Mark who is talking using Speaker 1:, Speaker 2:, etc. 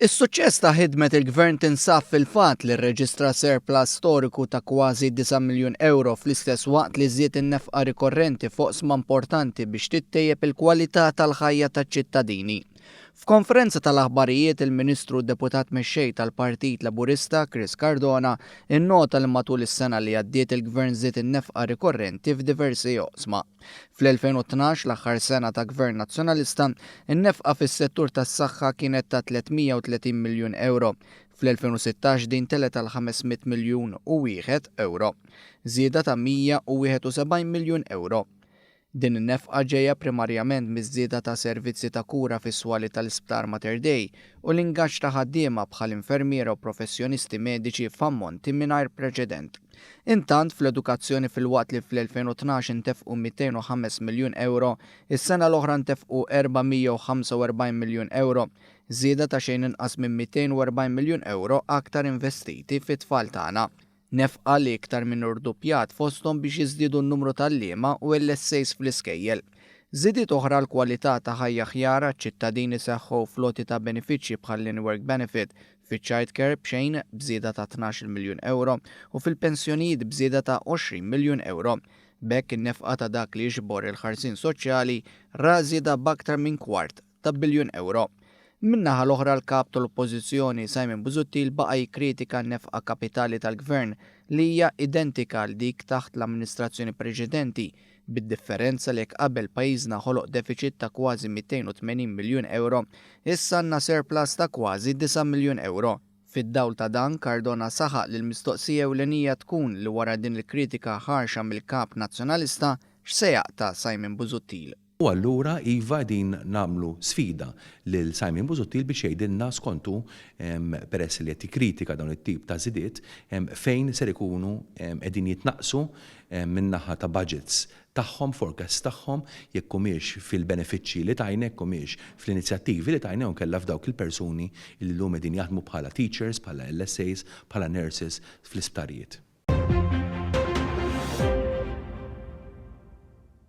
Speaker 1: Is-suċċess ta' ħidmet il-Gvern tinsab fil-fatt li rreġistra surplus storiku ta' kważi 9 miljun euro fl-istess waqt li żied in-nefqa rikorrenti foqsma importanti biex tittejjeb il-kwalità tal-ħajja taċ-ċittadini. F'konferenza tal-aħbarijiet il-Ministru Deputat Mexxej tal-Partit Laburista Chris Cardona innota li matul is-sena li għaddiet il-Gvern żied in-nefqa rikorrenti f'diversi oqsma. Fl-2012 l-aħħar sena ta' Gvern Nazzjonalista, in-nefqa fis-settur tas-saħħa kienet ta' 330 miljun euro. Fl-2016 din telet għal 500 miljun u wieħed euro. Żieda ta' 171 miljun euro. Din in-nefqa ġejja primarjament miż-żieda ta' servizzi ta' kura fis-swali tal-Isptar Mater Dei u l-ingaġġ ta' ħaddiema bħal infermiera u professjonisti mediċi f'ammonti mingħajr preċedent. Intant fl-edukazzjoni fil-waqt li fl-2012 intefqu 205 miljun euro, is-sena l-oħra ntefqu 445 miljun euro, żieda ta' xejn inqas minn 240 miljun euro aktar investiti fit-tfal tagħna. Nefqa li iktar minn irdupjat fosthom biex jiżdiedu n-numru tal-liema u l-essays fl-iskejjel. Żidiet oħra l-kwalità ta' ħajja ħjara ċittadini seħħu floti ta' benefiċċji bħal l-in-work benefit fiċ-childcare b'xejn bżieda ta' 12 miljun euro u fil-pensjonijiet bżieda ta' 20 miljun euro. B'hekk in-nefqa ta' dak li jiġbor il-ħarsien soċjali ra żieda b'aktar minn kwart ta' biljun euro. Min-naħa l-oħra l-kap tal-Oppożizzjoni Simon Busuttil baqa' jikkritika n-nefqa kapitali tal-Gvern li hija identika l dik taħt l-amministrazzjoni preċedenti, bid-differenza li qabel pajjiżna ħoloq deficit ta' kważi 280 miljun euro, issa għandna surplus ta' kważi 9 miljun euro. Fid-dawl ta' dan, Cardona saħaq li l-mistoqsija ewlenija tkun li wara din il-kritika ħarxa mill-kap nazzjonalista x'se jaqta' Simon Busuttil.
Speaker 2: U allura iva din namlu sfida lil Simon Busuttil biex jgħidilna skontu peress li qed kritika dawn it-tip ta' żidiet fejn ser ikunu qegħdin jitnaqsu min-naħa ta' budgets tagħhom, forecast tagħhom jekk humiex fil-benefiċċji li tajna, jekk humiex fl-inizjattivi li tajna u kellha f'dawk il-persuni li llum qegħdin jaħdmu bħala teachers, bħala LSAs, bħala nurses fl-isptarijiet.